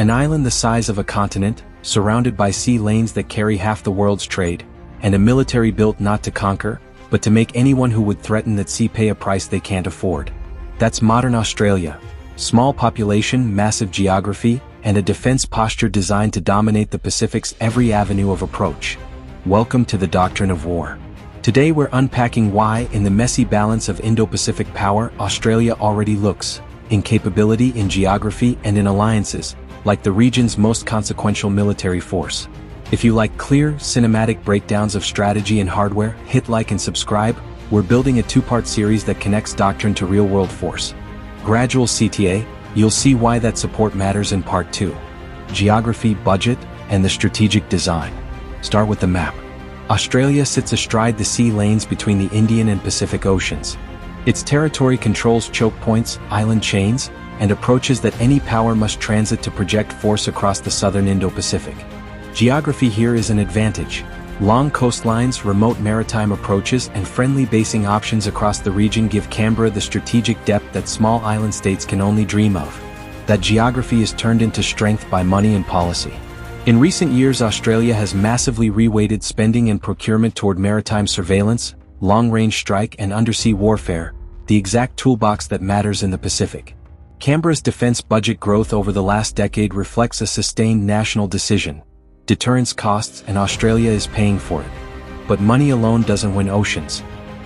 An island the size of a continent, surrounded by sea lanes that carry half the world's trade, and a military built not to conquer, but to make anyone who would threaten that sea pay a price they can't afford. That's modern Australia. Small population, massive geography, and a defense posture designed to dominate the Pacific's every avenue of approach. Welcome to the Doctrine of War. Today we're unpacking why, in the messy balance of Indo-Pacific power, Australia already looks, in capability, in geography, and in alliances, like the region's most consequential military force. If you like clear, cinematic breakdowns of strategy and hardware, hit like and subscribe. We're building a two-part series that connects doctrine to real-world force. Gradual CTA, you'll see why that support matters in part 2. Geography, budget, and the strategic design. Start with the map. Australia sits astride the sea lanes between the Indian and Pacific Oceans. Its territory controls choke points, island chains, and approaches that any power must transit to project force across the southern Indo-Pacific. Geography here is an advantage. Long coastlines, remote maritime approaches, and friendly basing options across the region give Canberra the strategic depth that small island states can only dream of. That geography is turned into strength by money and policy. In recent years, Australia has massively reweighted spending and procurement toward maritime surveillance, long-range strike, and undersea warfare, the exact toolbox that matters in the Pacific. Canberra's defense budget growth over the last decade reflects a sustained national decision. Deterrence costs, and Australia is paying for it. But money alone doesn't win oceans.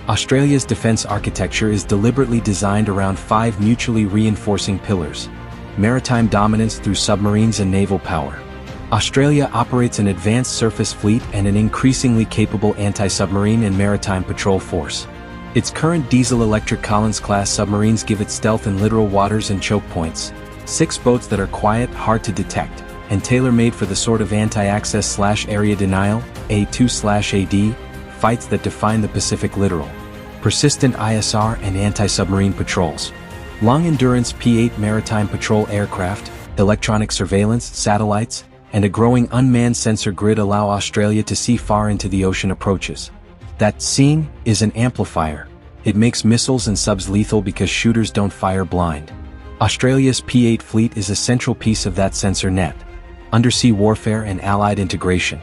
Australia's defense architecture is deliberately designed around 5 mutually reinforcing pillars. Maritime dominance through submarines and naval power. Australia operates an advanced surface fleet and an increasingly capable anti-submarine and maritime patrol force. Its current diesel-electric Collins-class submarines give it stealth in littoral waters and choke points, 6 boats that are quiet, hard to detect, and tailor-made for the sort of anti-access/area denial, A2/AD, fights that define the Pacific littoral. Persistent ISR and anti-submarine patrols. Long-endurance P-8 maritime patrol aircraft, electronic surveillance, satellites, and a growing unmanned sensor grid allow Australia to see far into the ocean approaches. That "seeing" is an amplifier. It makes missiles and subs lethal because shooters don't fire blind. Australia's P-8 fleet is a central piece of that sensor net. Undersea warfare and allied integration.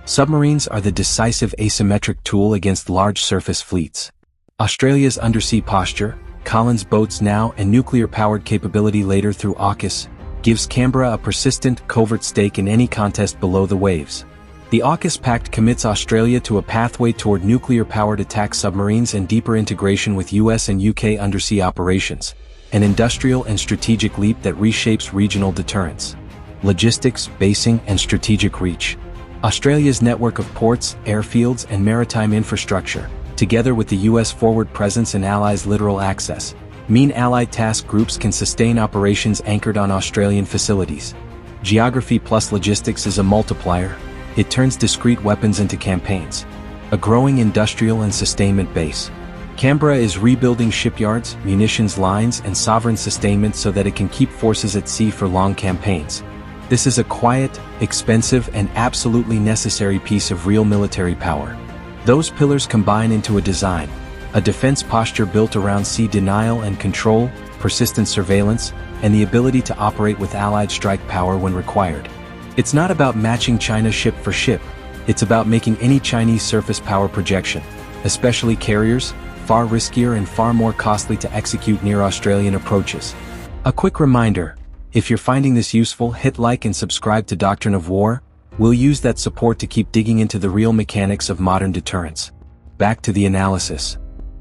Submarines are the decisive asymmetric tool against large surface fleets. Australia's undersea posture, Collins boats now and nuclear-powered capability later through AUKUS, gives Canberra a persistent, covert stake in any contest below the waves. The AUKUS Pact commits Australia to a pathway toward nuclear-powered attack submarines and deeper integration with US and UK undersea operations, an industrial and strategic leap that reshapes regional deterrence. Logistics, basing, and strategic reach. Australia's network of ports, airfields, and maritime infrastructure, together with the US forward presence and allies' littoral access, mean allied task groups can sustain operations anchored on Australian facilities. Geography plus logistics is a multiplier. It turns discrete weapons into campaigns. A growing industrial and sustainment base. Canberra is rebuilding shipyards, munitions lines, and sovereign sustainment so that it can keep forces at sea for long campaigns. This is a quiet, expensive, and absolutely necessary piece of real military power. Those pillars combine into a design. A defense posture built around sea denial and control, persistent surveillance, and the ability to operate with allied strike power when required. It's not about matching China ship for ship. It's about making any Chinese surface power projection, especially carriers, far riskier and far more costly to execute near Australian approaches. A quick reminder, if you're finding this useful, hit like and subscribe to Doctrine of War. We'll use that support to keep digging into the real mechanics of modern deterrence. Back to the analysis.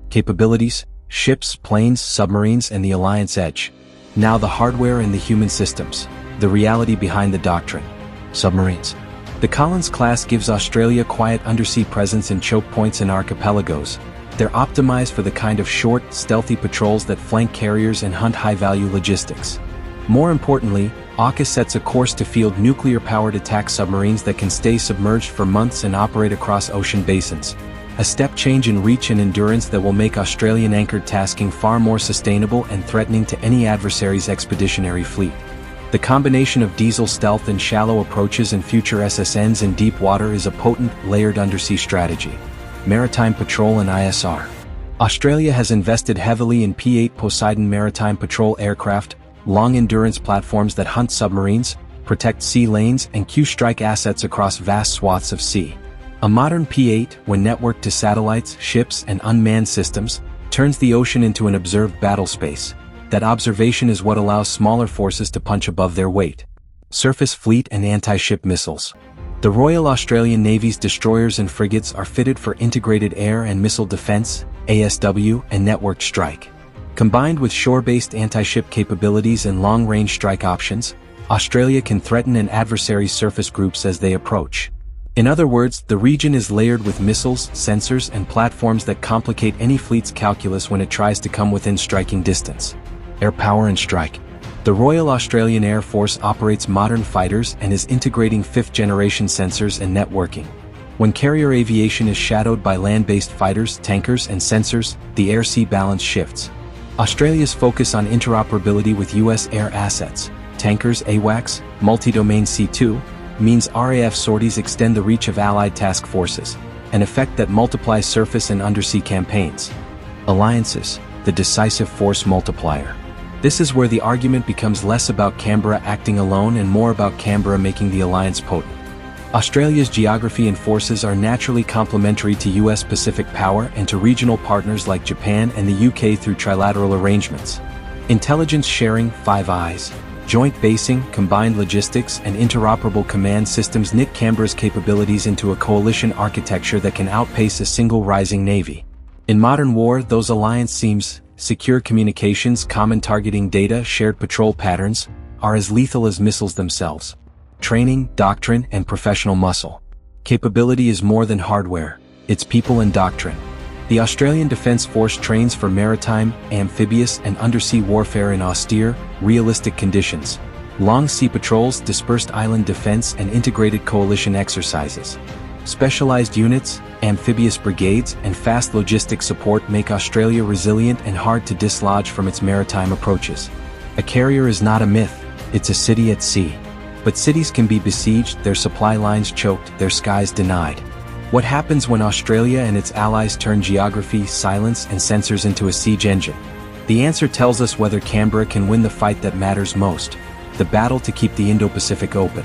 Capabilities, ships, planes, submarines, and the alliance edge. Now the hardware and the human systems. The reality behind the doctrine. Submarines. The Collins class gives Australia quiet undersea presence in choke points and archipelagos. They're optimized for the kind of short, stealthy patrols that flank carriers and hunt high-value logistics. More importantly, AUKUS sets a course to field nuclear-powered attack submarines that can stay submerged for months and operate across ocean basins. A step change in reach and endurance that will make Australian-anchored tasking far more sustainable and threatening to any adversary's expeditionary fleet. The combination of diesel stealth and shallow approaches and future SSNs in deep water is a potent, layered undersea strategy. Maritime patrol and ISR. Australia has invested heavily in P-8 Poseidon maritime patrol aircraft, long-endurance platforms that hunt submarines, protect sea lanes, and strike assets across vast swaths of sea. A modern P-8, when networked to satellites, ships, and unmanned systems, turns the ocean into an observed battle space. That observation is what allows smaller forces to punch above their weight. Surface fleet and anti-ship missiles. The Royal Australian Navy's destroyers and frigates are fitted for integrated air and missile defense, ASW, and networked strike. Combined with shore-based anti-ship capabilities and long-range strike options, Australia can threaten an adversary's surface groups as they approach. In other words, the region is layered with missiles, sensors, and platforms that complicate any fleet's calculus when it tries to come within striking distance. Air power and strike. The Royal Australian Air Force operates modern fighters and is integrating fifth-generation sensors and networking. When carrier aviation is shadowed by land-based fighters, tankers, and sensors, the air-sea balance shifts. Australia's focus on interoperability with U.S. air assets, tankers, AWACS, multi-domain C2, means RAF sorties extend the reach of Allied task forces, an effect that multiplies surface and undersea campaigns. Alliances, the decisive force multiplier. This is where the argument becomes less about Canberra acting alone and more about Canberra making the alliance potent. Australia's geography and forces are naturally complementary to US Pacific power and to regional partners like Japan and the UK through trilateral arrangements. Intelligence sharing, Five Eyes, joint basing, combined logistics, and interoperable command systems knit Canberra's capabilities into a coalition architecture that can outpace a single rising navy. In modern war, those alliance seams, secure communications, common targeting data, shared patrol patterns, are as lethal as missiles themselves. Training, doctrine, and professional muscle. Capability is more than hardware, it's people and doctrine. The Australian Defence Force trains for maritime, amphibious, and undersea warfare in austere, realistic conditions. Long sea patrols, dispersed island defence, and integrated coalition exercises. Specialized units, amphibious brigades, and fast logistic support make Australia resilient and hard to dislodge from its maritime approaches. A carrier is not a myth, it's a city at sea. But cities can be besieged, their supply lines choked, their skies denied. What happens when Australia and its allies turn geography, silence, and sensors into a siege engine? The answer tells us whether Canberra can win the fight that matters most, the battle to keep the Indo-Pacific open.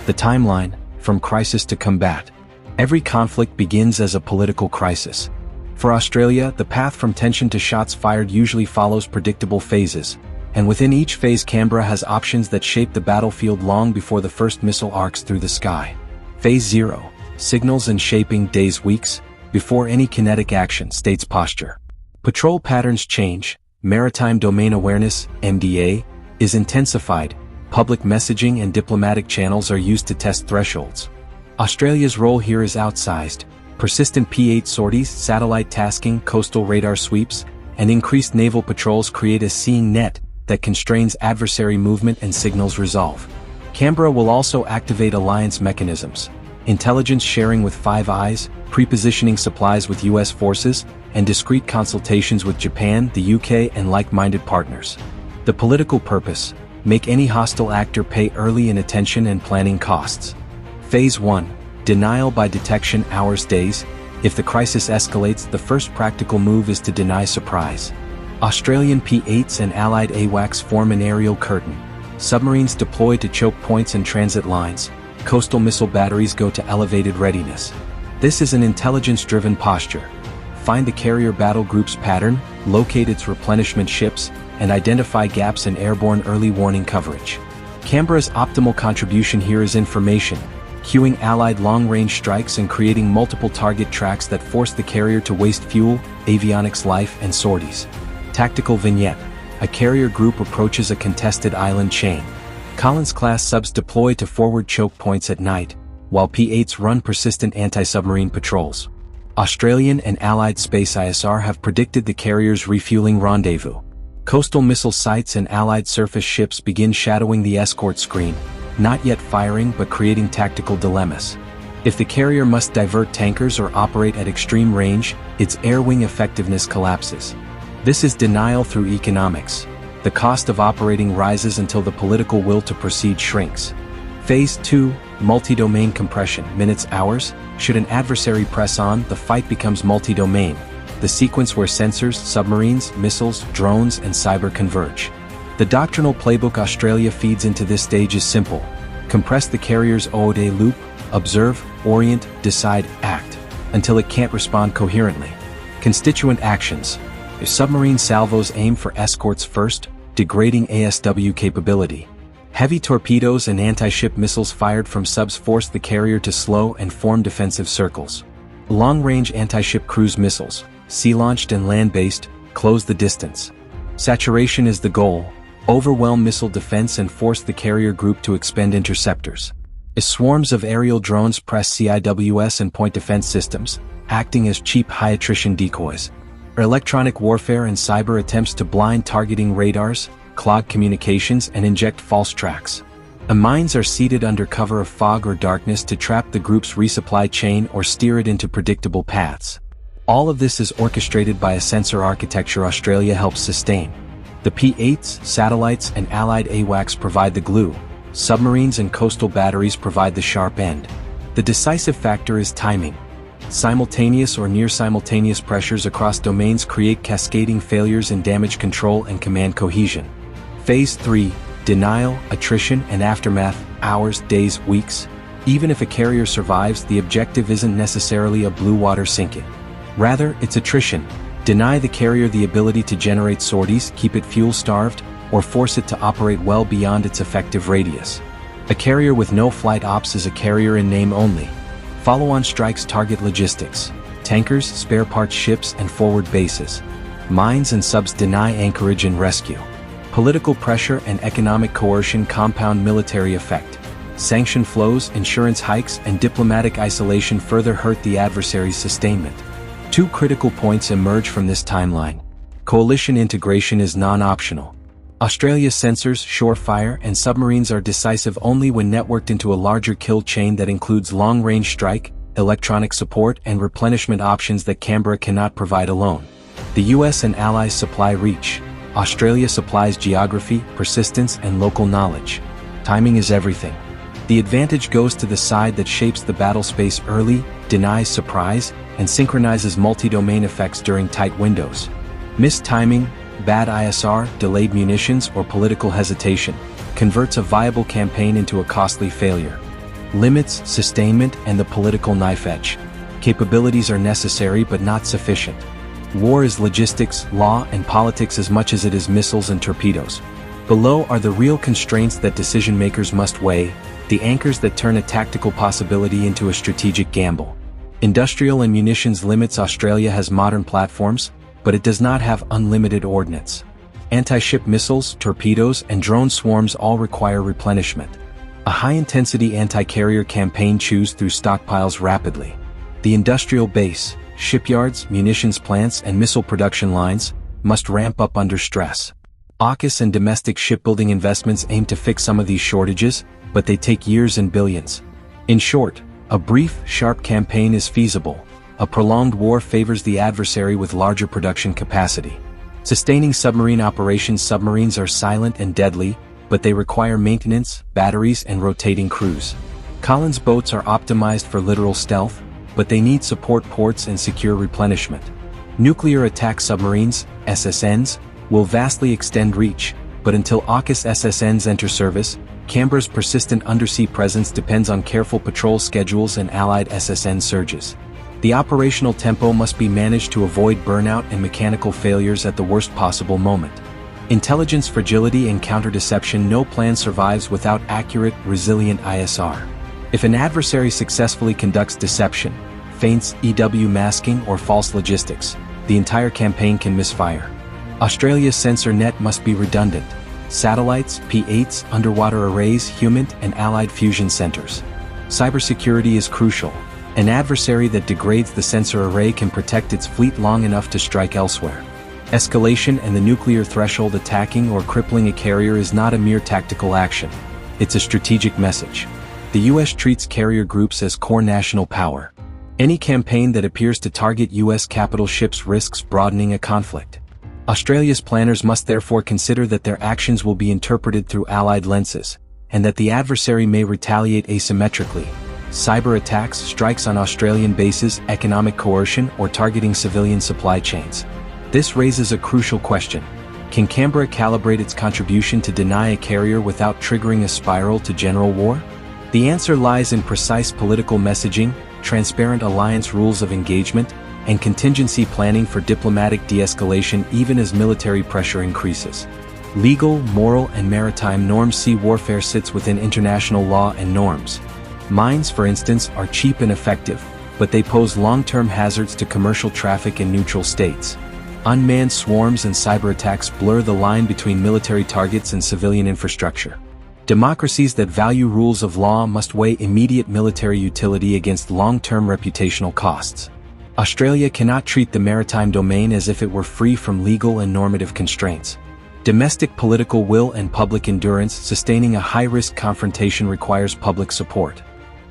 The timeline, from crisis to combat. Every conflict begins as a political crisis. For Australia, the path from tension to shots fired usually follows predictable phases, and within each phase Canberra has options that shape the battlefield long before the first missile arcs through the sky. Phase 0. Signals and shaping, days, weeks, before any kinetic action, states posture. Patrol patterns change, maritime domain awareness, MDA, is intensified, public messaging and diplomatic channels are used to test thresholds. Australia's role here is outsized. Persistent P-8 sorties, satellite tasking, coastal radar sweeps, and increased naval patrols create a seeing net that constrains adversary movement and signals resolve. Canberra will also activate alliance mechanisms, intelligence sharing with Five Eyes, pre-positioning supplies with US forces, and discreet consultations with Japan, the UK, and like-minded partners. The political purpose, make any hostile actor pay early inattention and planning costs. Phase 1. Denial by detection, hours, days. If the crisis escalates, the first practical move is to deny surprise. Australian P-8s and Allied AWACS form an aerial curtain. Submarines deploy to choke points and transit lines. Coastal missile batteries go to elevated readiness. This is an intelligence-driven posture. Find the carrier battle group's pattern, locate its replenishment ships, and identify gaps in airborne early warning coverage. Canberra's optimal contribution here is information, cueing Allied long-range strikes and creating multiple target tracks that force the carrier to waste fuel, avionics life, and sorties. Tactical vignette. A carrier group approaches a contested island chain. Collins-class subs deploy to forward choke points at night, while P-8s run persistent anti-submarine patrols. Australian and Allied Space ISR have predicted the carrier's refueling rendezvous. Coastal missile sites and Allied surface ships begin shadowing the escort screen, not yet firing but creating tactical dilemmas. If the carrier must divert tankers or operate at extreme range, its air wing effectiveness collapses. This is denial through economics. The cost of operating rises until the political will to proceed shrinks. Phase 2, multi-domain compression, minutes, hours. Should an adversary press on, the fight becomes multi-domain, the sequence where sensors, submarines, missiles, drones, and cyber converge. The doctrinal playbook Australia feeds into this stage is simple. Compress the carrier's OODA loop, observe, orient, decide, act, until it can't respond coherently. Constituent actions. If submarine salvos aim for escorts first, degrading ASW capability. Heavy torpedoes and anti-ship missiles fired from subs force the carrier to slow and form defensive circles. Long-range anti-ship cruise missiles, sea-launched and land-based, close the distance. Saturation is the goal. Overwhelm missile defense and force the carrier group to expend interceptors. As swarms of aerial drones press CIWS and point defense systems, acting as cheap high-attrition decoys. Electronic warfare and cyber attempts to blind targeting radars, clog communications and inject false tracks. Mines are seated under cover of fog or darkness to trap the group's resupply chain or steer it into predictable paths. All of this is orchestrated by a sensor architecture Australia helps sustain. The P-8s, satellites and allied AWACS provide the glue. Submarines and coastal batteries provide the sharp end. The decisive factor is timing. Simultaneous or near-simultaneous pressures across domains create cascading failures in damage control and command cohesion. Phase 3, denial, attrition and aftermath, hours, days, weeks. Even if a carrier survives, the objective isn't necessarily a blue water sinking. Rather, it's attrition. Deny the carrier the ability to generate sorties, keep it fuel-starved, or force it to operate well beyond its effective radius. A carrier with no flight ops is a carrier in name only. Follow-on strikes target logistics, tankers, spare parts ships and forward bases. Mines and subs deny anchorage and rescue. Political pressure and economic coercion compound military effect. Sanction flows, insurance hikes, and diplomatic isolation further hurt the adversary's sustainment. Two critical points emerge from this timeline. Coalition integration is non-optional. Australia's sensors, shorefire, and submarines are decisive only when networked into a larger kill chain that includes long-range strike, electronic support, and replenishment options that Canberra cannot provide alone. The US and allies supply reach. Australia supplies geography, persistence, and local knowledge. Timing is everything. The advantage goes to the side that shapes the battle space early, denies surprise, and synchronizes multi-domain effects during tight windows. Missed timing, bad ISR, delayed munitions, or political hesitation converts a viable campaign into a costly failure. Limits, sustainment, and the political knife edge. Capabilities are necessary but not sufficient. War is logistics, law, and politics as much as it is missiles and torpedoes. Below are the real constraints that decision-makers must weigh, the anchors that turn a tactical possibility into a strategic gamble. Industrial and munitions limits. Australia has modern platforms, but it does not have unlimited ordnance. Anti-ship missiles, torpedoes, and drone swarms all require replenishment. A high-intensity anti-carrier campaign chews through stockpiles rapidly. The industrial base, shipyards, munitions plants, and missile production lines must ramp up under stress. AUKUS and domestic shipbuilding investments aim to fix some of these shortages, but they take years and billions. In short, a brief, sharp campaign is feasible. A prolonged war favors the adversary with larger production capacity. Sustaining submarine operations. Submarines are silent and deadly, but they require maintenance, batteries, and rotating crews. Collins boats are optimized for literal stealth, but they need support ports and secure replenishment. Nuclear attack submarines, SSNs, will vastly extend reach, but until AUKUS SSNs enter service, Canberra's persistent undersea presence depends on careful patrol schedules and allied SSN surges. The operational tempo must be managed to avoid burnout and mechanical failures at the worst possible moment. Intelligence fragility and counter-deception. No plan survives without accurate, resilient ISR. If an adversary successfully conducts deception, feints, EW masking, or false logistics, the entire campaign can misfire. Australia's sensor net must be redundant. Satellites, P-8s, underwater arrays, human and allied fusion centers. Cybersecurity is crucial. An adversary that degrades the sensor array can protect its fleet long enough to strike elsewhere. Escalation and the nuclear threshold. Attacking or crippling a carrier is not a mere tactical action. It's a strategic message. The US treats carrier groups as core national power. Any campaign that appears to target US capital ships risks broadening a conflict. Australia's planners must therefore consider that their actions will be interpreted through allied lenses, and that the adversary may retaliate asymmetrically. Cyber attacks, strikes on Australian bases, economic coercion, or targeting civilian supply chains. This raises a crucial question. Can Canberra calibrate its contribution to deny a carrier without triggering a spiral to general war? The answer lies in precise political messaging, transparent alliance rules of engagement, and contingency planning for diplomatic de-escalation even as military pressure increases. Legal, moral, and maritime norms. Sea warfare sits within international law and norms. Mines, for instance, are cheap and effective, but they pose long-term hazards to commercial traffic in neutral states. Unmanned swarms and cyber attacks blur the line between military targets and civilian infrastructure. Democracies that value rules of law must weigh immediate military utility against long-term reputational costs. Australia cannot treat the maritime domain as if it were free from legal and normative constraints. Domestic political will and public endurance. Sustaining a high-risk confrontation requires public support.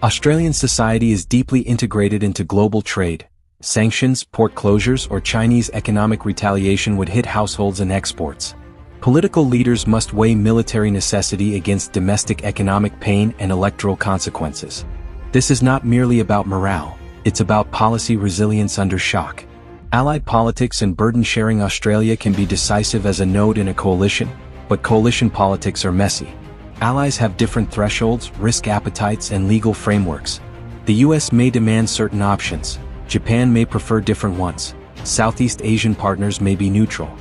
Australian society is deeply integrated into global trade. Sanctions, port closures, or Chinese economic retaliation would hit households and exports. Political leaders must weigh military necessity against domestic economic pain and electoral consequences. This is not merely about morale, it's about policy resilience under shock. Allied politics and burden-sharing. Australia can be decisive as a node in a coalition, but coalition politics are messy. Allies have different thresholds, risk appetites, and legal frameworks. The US may demand certain options. Japan may prefer different ones. Southeast Asian partners may be neutral.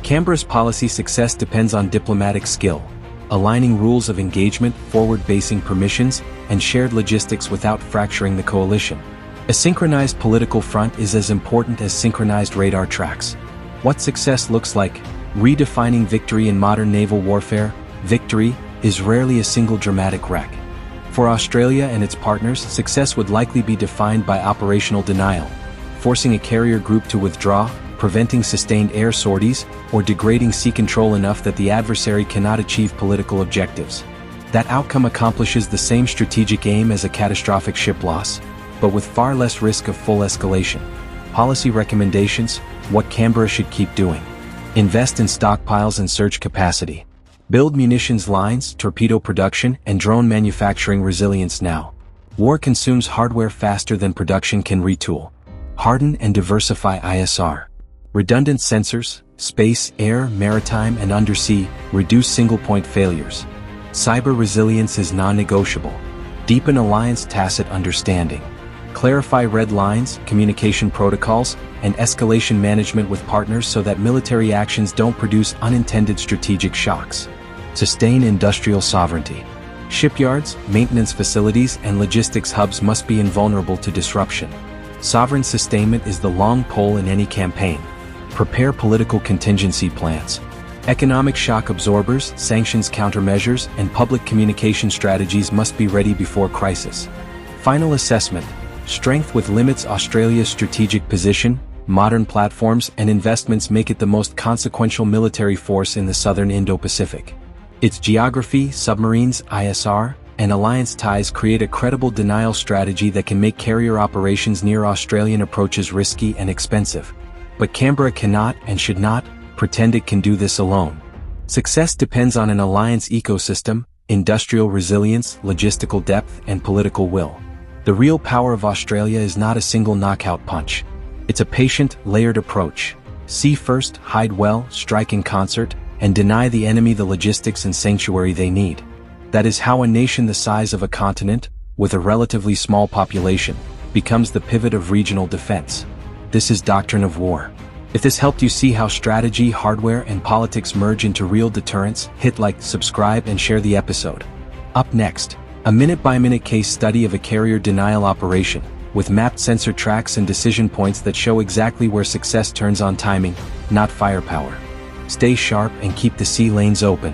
Canberra's policy success depends on diplomatic skill, aligning rules of engagement, forward-basing permissions, and shared logistics without fracturing the coalition. A synchronized political front is as important as synchronized radar tracks. What success looks like? Redefining victory in modern naval warfare. Victory is rarely a single dramatic wreck. For Australia and its partners, success would likely be defined by operational denial, forcing a carrier group to withdraw, preventing sustained air sorties, or degrading sea control enough that the adversary cannot achieve political objectives. That outcome accomplishes the same strategic aim as a catastrophic ship loss, but with far less risk of full escalation. Policy recommendations: what Canberra should keep doing. Invest in stockpiles and surge capacity. Build munitions lines, torpedo production, and drone manufacturing resilience now. War consumes hardware faster than production can retool. Harden and diversify ISR. Redundant sensors, space, air, maritime, and undersea, reduce single-point failures. Cyber resilience is non-negotiable. Deepen alliance tacit understanding. Clarify red lines, communication protocols, and escalation management with partners so that military actions don't produce unintended strategic shocks. Sustain industrial sovereignty. Shipyards, maintenance facilities, and logistics hubs must be invulnerable to disruption. Sovereign sustainment is the long pole in any campaign. Prepare political contingency plans. Economic shock absorbers, sanctions countermeasures, and public communication strategies must be ready before crisis. Final assessment: strength with limits. Australia's strategic position, modern platforms, and investments make it the most consequential military force in the southern Indo-Pacific. Its geography, submarines, ISR, and alliance ties create a credible denial strategy that can make carrier operations near Australian approaches risky and expensive. But Canberra cannot and should not pretend it can do this alone. Success depends on an alliance ecosystem, industrial resilience, logistical depth, and political will. The real power of Australia is not a single knockout punch. It's a patient, layered approach. See first, hide well, strike in concert, and deny the enemy the logistics and sanctuary they need. That is how a nation the size of a continent, with a relatively small population, becomes the pivot of regional defense. This is Doctrine of War. If this helped you see how strategy, hardware, and politics merge into real deterrence, hit like, subscribe, and share the episode. Up next, a minute-by-minute case study of a carrier denial operation, with mapped sensor tracks and decision points that show exactly where success turns on timing, not firepower. Stay sharp and keep the sea lanes open.